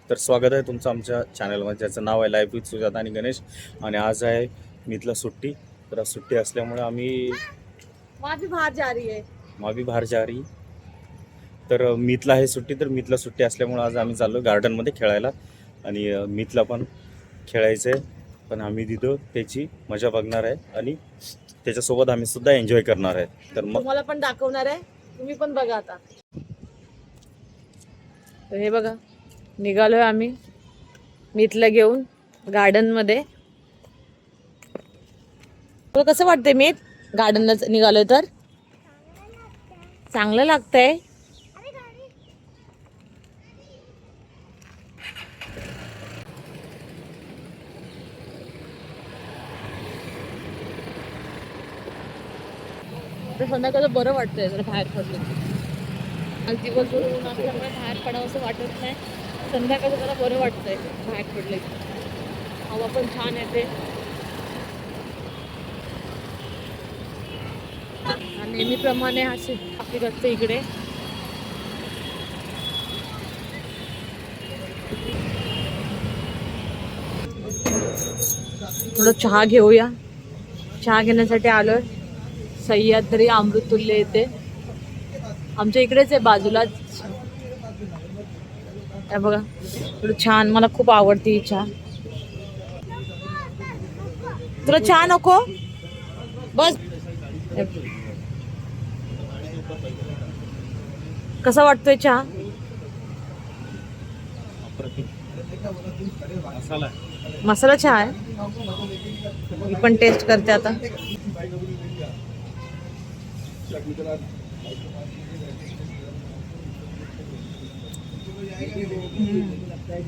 तर स्वागत आहे तुमचं आमच्या चॅनलमध्ये, ज्याचं नाव आहे लाईफ विथ सुजाता आणि गणेश. आणि आज आहे मीतला सुट्टी. तर आज सुट्टी असल्यामुळे आम्ही माँ भी बाहर जा रही है. मावी बाहेर जा रही. तर मीतला आहे सुट्टी, तर मीतला सुट्टी असल्यामुळे आज आम्ही चाललो गार्डनमध्ये खेळायला. आणि मीतला पण खेळायचं आहे, पण आम्ही तिथं त्याची मजा बघणार आहे आणि त्याच्यासोबत आम्ही सुद्धा एन्जॉय करणार आहे. तर मग तुम्हाला पण दाखवणार आहे, तुम्ही पण बघा आता. तर हे बघा, निघालोय आम्ही मीतला घेऊन गार्डन मध्ये. तुला कसं वाटतंय मीत गार्डनला निघालोय तर? चांगलं लागतंय. तर संध्याकाळचं बरं वाटतंय जरा बाहेर पडलं. आज दिवसभर ऊन असल्यामुळे बाहेर पडावं असं वाटत नाही. संध्याकाळचं जरा बरं वाटतंय बाहेर पडलं की. हवा पण छान येते. आणि नेहमीप्रमाणे असे ट्रॅफिक असते इकडे. थोडं चहा घेऊया. चहा घेण्यासाठी आलोय. सह्याद्री अमृततुल्य येते, आमच्या इकडेच आहे बाजूलाच. हे बघा, थोडं छान. मला खूप आवडते ही चहा. तुला चहा नको? बस. कसा वाटतोय चहा? मसाला चहा आहे. मी पण टेस्ट करते आता.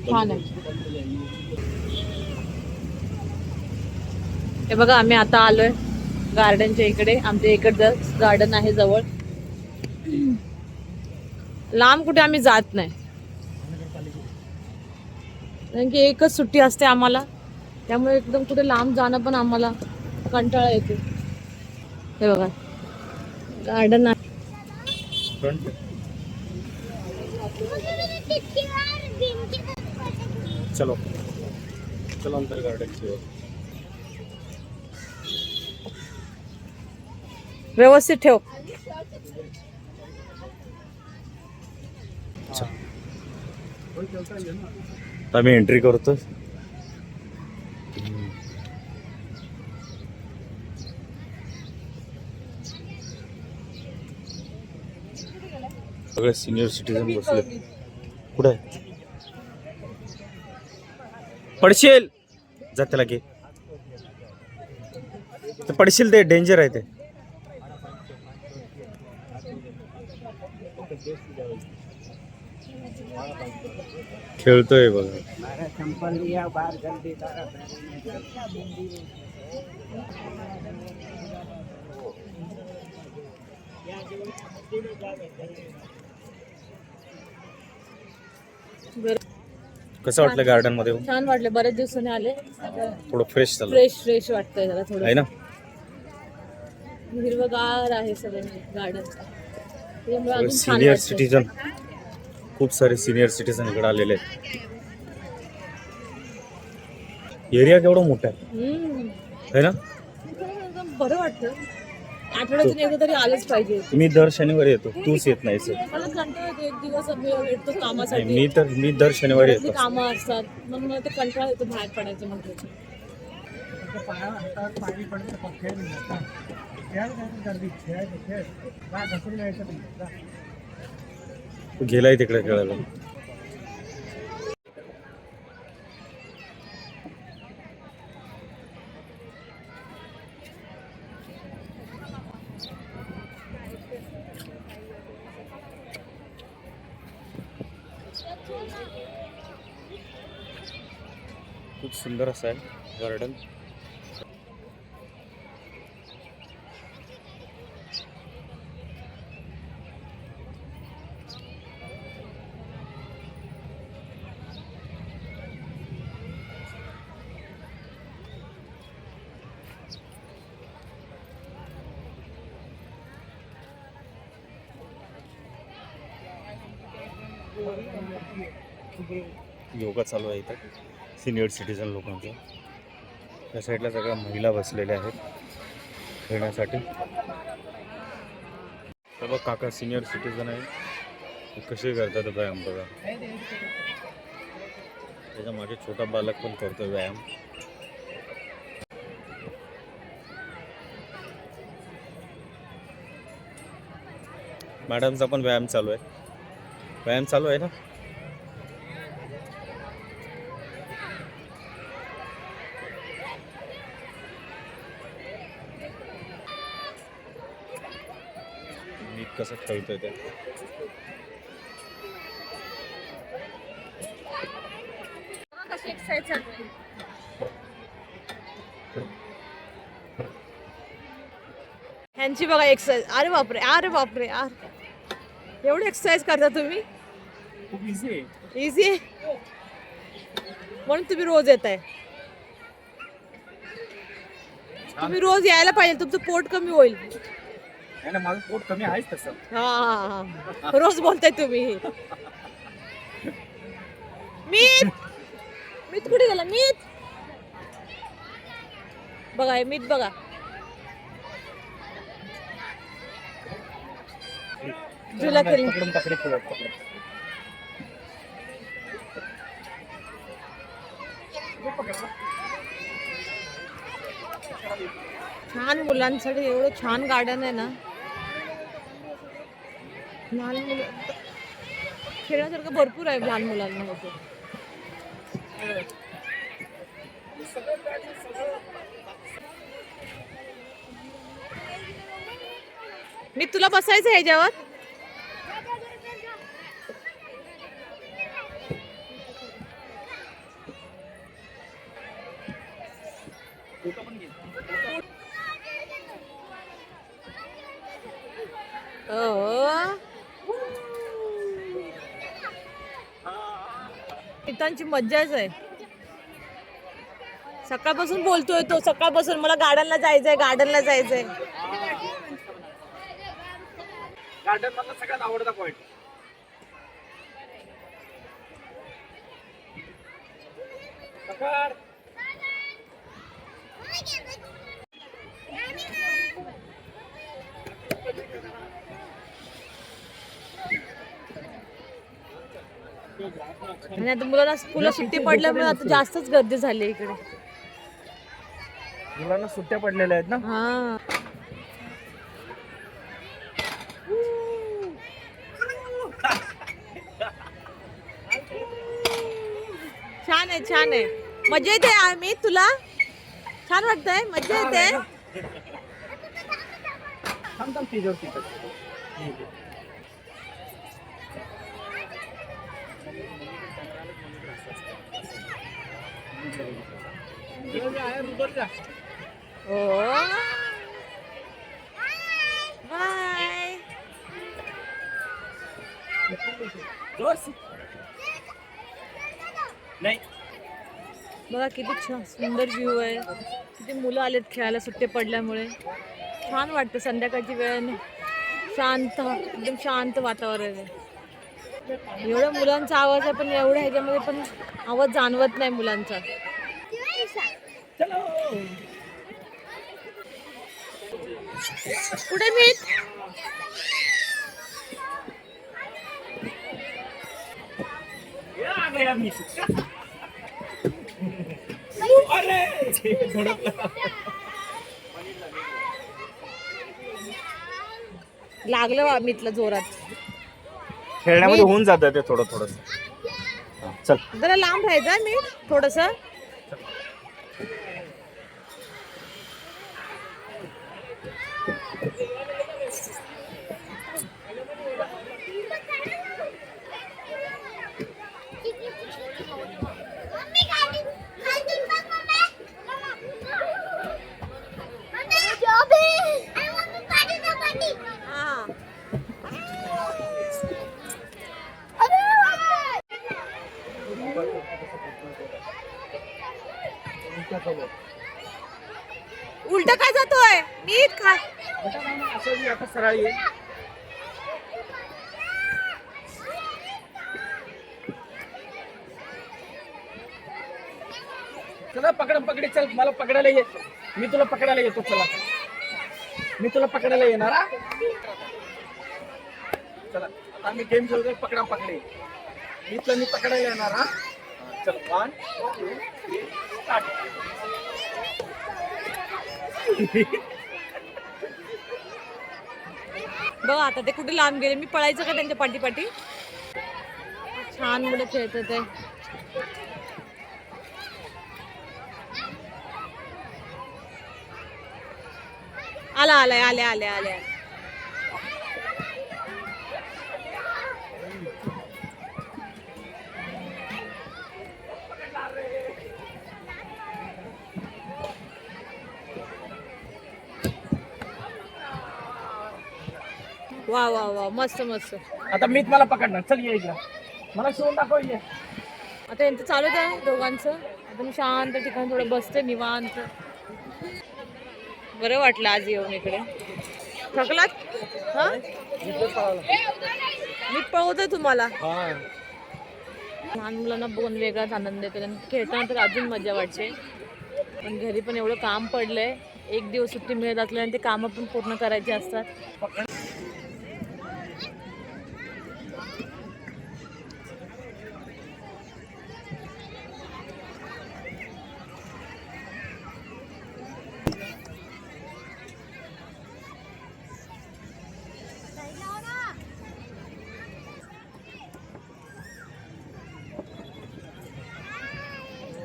छान आहे. हे बघा, आम्ही आता आलोय गार्डनच्या इकडे. आमच्या इकडचं गार्डन आहे जवळ. लांब कुठे आम्ही जात नाही, कारण की एकच सुट्टी असते आम्हाला. त्यामुळे एकदम कुठे लांब जाणं पण आम्हाला कंटाळा येतो. हे बघा, गार्डन आहे. चलो चलो अंदर गार्डन की ओर. व्यवस्थित ठेव. आता मी एंट्री करतो. सगळे सिनियर सिटीजन बसले. कुठे आहे? पडशील, जा त्याला घे. ते पडशील, ते डेंजर आहे ते. खेळतोय बघा. कसं वाटलं गार्डन मध्ये? छान वाटलं, बरेच दिवसांनी आले. थोडं फ्रेश झालं, फ्रेश वाटतंय जरा थोडं, आहे ना. हिरवगार आहे सगळं गार्डन. सिनियर सिटीजन, खूप सारे सिनियर सिटीजन इकडे आलेले आहेत. एरिया केवढा मोठा आहे ना. बरं वाटतं. आठवड्यातून एकदा तरी आलंच पाहिजे. मी दर शनिवारी येतो, तूच येत नाहीस. मला कंटाळा येतो, एक दिवस भेटतो कामासाठी. मी दर शनिवारी येतो. कामं असतात म्हणून मला ते कंटाळा येतो बाहेर पडायचं म्हटलं. गेलाय तिकडे खेळायला. खूप सुंदर असं आहे गार्डन. योगा चालू आहे इथं सिनियर सिटीजन लोकांचा. त्या साईडला सगळ्या महिला बसलेल्या आहेत खेळण्यासाठी. तर बघ काका सिनियर सिटीजन आहे, कसे करतात व्यायाम बघा. त्याच्या मागे छोटा बालक पण करतो व्यायाम. मॅडमचा पण व्यायाम चालू आहे. व्यायाम चालू आहे ना. मीत कसं खेळतोय ते. कशी एक्सरसाइज चालू आहे. ह्यांची बघा एक्सरसाइज. अरे बापरे अरे बापरे यार, एवढी एक्सरसाइज करता तुम्ही. खूप इझी आहे. इझी आहे म्हणून तुम्ही रोज येत आहे. तुम्ही रोज यायला पाहिजे, तुमचं पोट कमी होईल. ना माझं पोट कमी आहेच तसं. हा हा हा, रोज बोलताय तुम्ही. मीत मीत कुठे गेला मीत. बघा हे मीत बघा. झुला खेळून पकडून पकडे खेळत पकडून. छान मुलांसाठी एवढं छान गार्डन आहे ना. लहान मुलं खेळण्यासारखं भरपूर आहे लहान मुलांना होतं. मी तुला बसायचं ह्याच्यावर. इथांची मज्जाच आहे. सकाळपासून बोलतोय तो, सकाळपासून मला गार्डनला जायचंय गार्डनला जायचंय. गार्डन मधला सगळ्यात आवडता पॉइंट. आणि आता मुलांना स्कूलला सुट्टी पडल्यामुळे आता जास्तच गर्दी झाली इकडे. मुलांना सुट्ट्या पडलेल्या आहेत ना. हा छान आहे छान आहे. मजा येते. आम्ही तुला छान वाटतंय. मजा येते. थांब थांब तिजोर तिथं. बाय. नाही बघा किती छान सुंदर व्ह्यू आहे. किती मुलं आलेत खेळायला सुट्टे पडल्यामुळे. छान वाटतं संध्याकाळची वेळ. शांत एकदम शांत वातावरण आहे. एवढ्या मुलांचा आवाज आहे पण एवढ्या ह्याच्यामध्ये पण आवाज जाणवत नाही मुलांचा. कुठे मी लागलं मीतलं जोरात. खेळण्यामध्ये होऊन जातं ते थोडं थोडं. चल जरा लांब राहायचं मी थोडस. उलट काय जातोय नीट काय. आता सरळ ये. चला पकडी चल, मला पकडायला ये. मी तुला पकडायला येतो. चला मी तुला पकडायला येणार हा? चला आता मी गेम खेळतोय पकडा पकडी. मी पकडायला येणार हा. चल 1 2 3 स्टार्ट. बघ आता ते कुठे लांब गेले. मी पळायचं का त्यांच्या पाठी छान मुलं खेळत होते. आले. वा मस्त. आता मी तुम्हाला पकडणार. चल ये इकडं. मला शिवून दाखव ये. आता यांचं चालू आहे दोघांचं. आता मी शांत ठिकाणी थोडं बसते निवांत. बरं वाटलं आज येऊन इकडे. थकलात? हा मी पळवतोय तुम्हाला. लहान मुलांना बघून वेगळाच आनंद येतो. त्यांना खेळताना तर अजून मजा वाटते. पण घरी पण एवढं काम पडलंय. एक दिवस सुट्टी मिळत असल्याने ते कामं पण पूर्ण करायची असतात.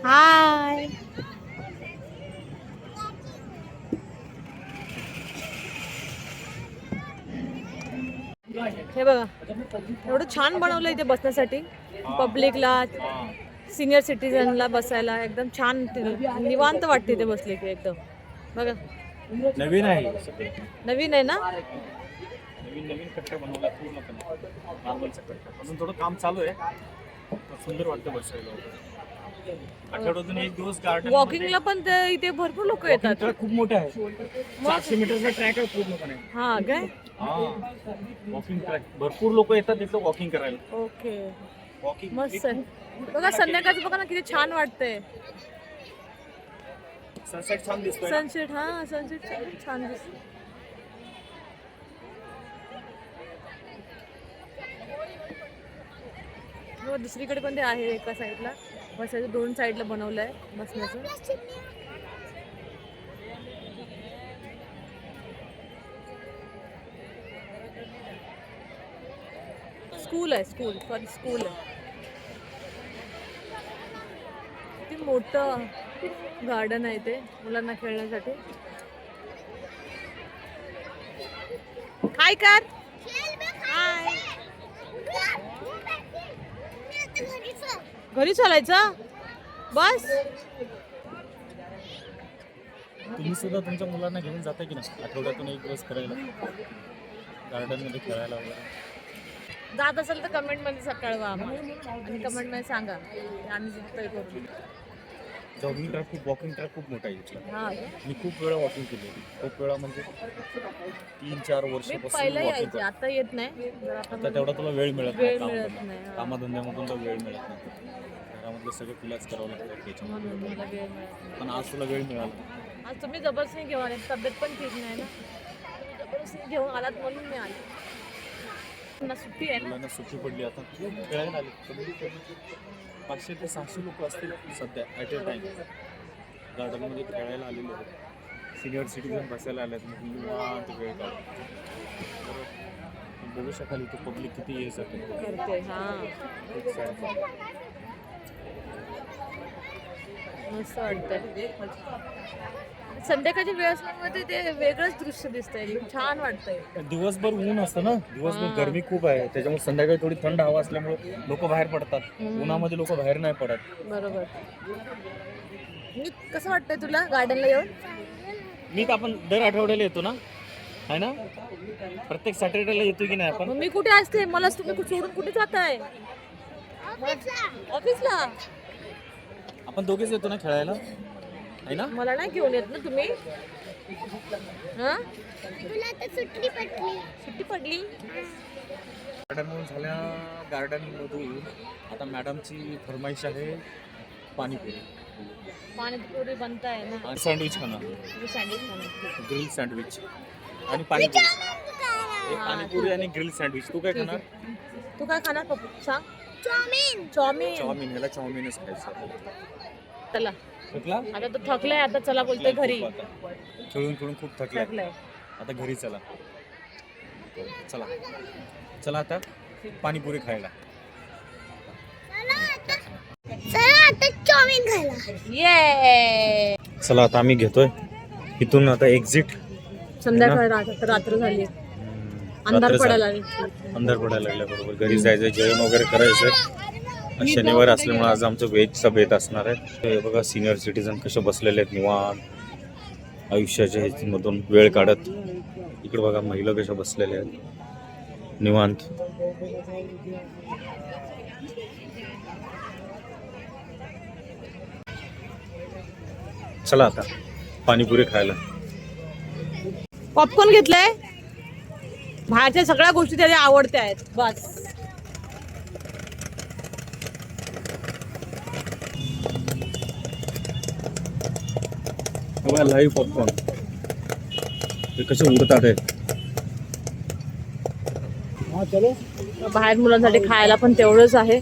हाय हे बघा एवढं छान बनवलंय ते बसण्यासाठी. पब्लिकला सिनियर सिटीजनला बसायला एकदम छान निवांत वाटते ते बसले की एकदम. बघा नवीन आहे नवीन आहे ना. नवीन कट्टा बनवला पूर्णपणे मार्बलचा कट्टा. अजून थोडं काम चालू आहे. सुंदर वाटतं बसायला. आठवड्यातून एक दिवस गार्डन वॉकिंगला पण ते इथे भरपूर लोक येतात. खूप मोठं आहे. 400 मीटरचा ट्रॅक आहे पूर्णपणे. हा काय वॉकिंग ट्रॅक. भरपूर लोक येतात तिथं वॉकिंग करायला. ओके वॉकिंग मस्त आहे. बघा संध्याकाळचं बघा ना किती छान वाटतंय. सनसेट छान दिसतोय. सनसेट सनसेट छान दिसत. दुसरीकडे पण ते आहे एका साईडला बसायचं. 2 साईडला बनवलं आहे बसण्याचं. स्कूल आहे. किती मोठं गार्डन आहे ते मुलांना खेळण्यासाठी. हाय कर. हाय. घरी चालायचं बस. तुम्ही सुद्धा तुमच्या मुलांना घेऊन जाता की नाही आठवड्यातून एक दिवस करायला गार्डन मध्ये खेळायला वगैरे? जात असेल तर कमेंट मध्ये कळवा आम्हाला आणि कमेंट मध्ये सांगा. आम्ही जातोय करून. जॉगिंग ट्रॅक खूप वॉकिंग ट्रॅक खूप मोठा आहे इथला. हा मी खूप वेळा वॉकिंग केली. खूप वेळा म्हणजे 3-4 मी वर्षापासून पहिला वॉकिंग यायचे आता येत नाही. जर आता आता तेवढा तुला वेळ मिळत वेळ नाही मिळत नाही. हा. कामाधंद्यामधून तर वेळ मिळत नाही. घरामधलं सगळं तुलाच करावं लागतं त्याच्यामध्ये. म्हणून मला वेळ मिळत नाही. पण आज तुला वेळ मिळाला. आज तुम्ही जबरदस्ती घेऊन आले. तब्येत पण ठीक नाही ना. तुम्ही जबरदस्ती घेऊन आलात म्हणून मी आले. पुन्हा सुट्टी आहे ना. मुलांना सुट्टी पडली आता खेळायला आले. 500 ते 600 लोक असतील सध्या ॲट ए टाइम गार्डनमध्ये खेळायला आलेले आहेत. सिनियर सिटीजन बसायला आले आहेत. मग निवांत वेळ काढतो. बघू शकाल इथे पब्लिक किती ये जाते. करते. हा मस्त वाटतंय. संध्याकाळची वेळ असल्यामुळे ते वेगळंच दृश्य दिसतंय. छान वाटतंय. दिवसभर ऊन असतं ना. दिवसभर गरमी खूप आहे. त्याच्यामुळे संध्याकाळी थोडी थंड हवा असल्यामुळे लोक बाहेर पडतात. उन्हामध्ये लोक बाहेर नाही पडत. बरोबर. कसं वाटतंय तुला गार्डनला येऊन? मी तर आपण दर आठवड्याला येतो ना आहे ना. प्रत्येक सॅटर्डेला येतो की नाही आपण. मग मी कुठे असते? मला तुम्ही सोडून कुठे जाताय? ऑफिसला. आपण दोघेच येतो ना खेळायला आहे ना. मला नाही घेऊन येत ना तुम्ही. हा सुट्टी पडली. गार्डनमधून गार्डनमधून आता मॅडमची फरमाईश आहे पाणीपुरी. पाणीपुरी बनताय ना, सँडविच खाणार, तुम्ही सँडविच खाणार. ग्रिल सँडविच आणि पाणीपुरी. एक पाणीपुरी आणि ग्रिल सँडविच. तू काय ठीक खाणार? आहे. तू काय खाणार पप्पू सांग. चाऊमिन. चाऊमिन. चाऊमिन. ह्याला चाऊमिनच खायचं. चला थकला? आता तो थकलाय, आता चला बोलतोय घरी. खेळून खेळून खूप थकलाय. थकलाय. आता घरी चला. चला चला आता पाणीपुरी खायला. ये चला आता आम्ही घेतोय इथून आता एक्झिट. संध्याकाळ रात्र झाली, अंधार पडायला लागली. अंधार पडायला लागल्या बरोबर घरी जायचं, जेवण वगैरे करायचं. शनिवार असल्यामुळे आज आमचं व्हेजचा बेत असणार आहे. हे बघा सिनियर सिटीजन कसे बसलेले आहेत निवांत आयुष्याच्या ह्याच्यामधून वेळ काढत. इकडे बघा महिला कशा बसलेल्या आहेत निवांत. चला आता पाणीपुरी खायला. पॉपकॉर्न घेतलंय. बाहेरच्या सगळ्या गोष्टी त्याच्या आवडत्या आहेत बस. लाईव्ह पॉपकॉर्न हे कसे उडतात आहेत. बाहेर मुलांसाठी खायला पण तेवढंच आहे.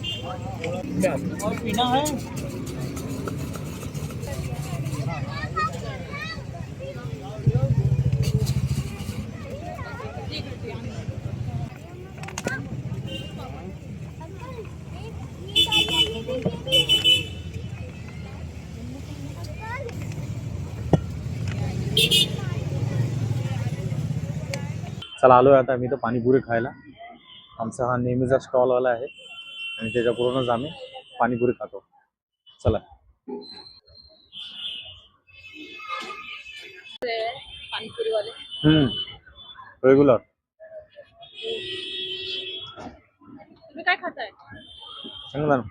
चला आलोय आता आम्ही तर पाणीपुरी खायला. आमचा हा नेहमीचा स्टॉल वाला आहे आणि त्याच्याकडूनच आम्ही पाणीपुरी खातो. चला पाणीपुरीवाले रेग्युलर. तुम्ही काय खाताय? चांगला ना.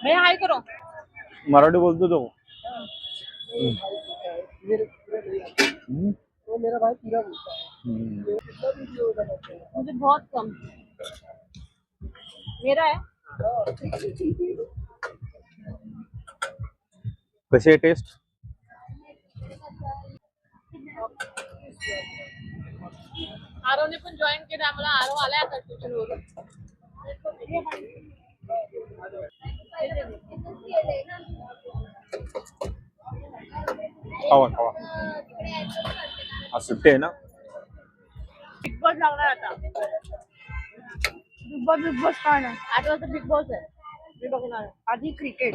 भैया हाय करो. मराठी बोलतो तो. मेरा भाई पूरा बोलता है। मुझे बहुत कम. मेरा है. कशी आहे टेस्ट? आरवने पण जॉईन केलं आम्हाला. आरव आलाय आता ट्युशन वरून. खावा खावा. आज सुट्टी आहे ना. बिग बॉस लागणार आता. बिग बॉस काय ना 8 वाजता बिग बॉस आहे. मी बघणार आधी क्रिकेट.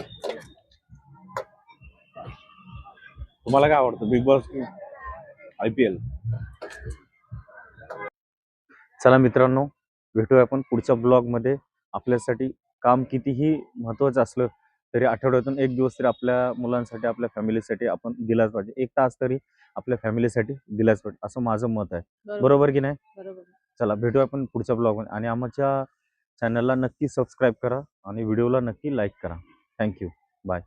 तुम्हाला काय आवडतं बिग बॉस की IPL? चला मित्रांनो भेटूया आपण पुढच्या ब्लॉग मध्ये. आपल्यासाठी काम कितीही महत्वाचं असलं तरी आठवड्यातून एक दिवस तरी आपल्या मुलांसाठी आपल्या फॅमिलीसाठी आपण दिलाच पाहिजे. 1 तास तरी आपल्या फॅमिलीसाठी दिलाच पाहिजे असं माझं मत आहे. बरोबर की नाही? बरोबर. चला भेटूया आपण पुढच्या ब्लॉग मध्ये. आणि आमच्या चॅनलला नक्की सबस्क्राईब करा आणि व्हिडिओला नक्की लाईक करा. थँक्यू. बाय.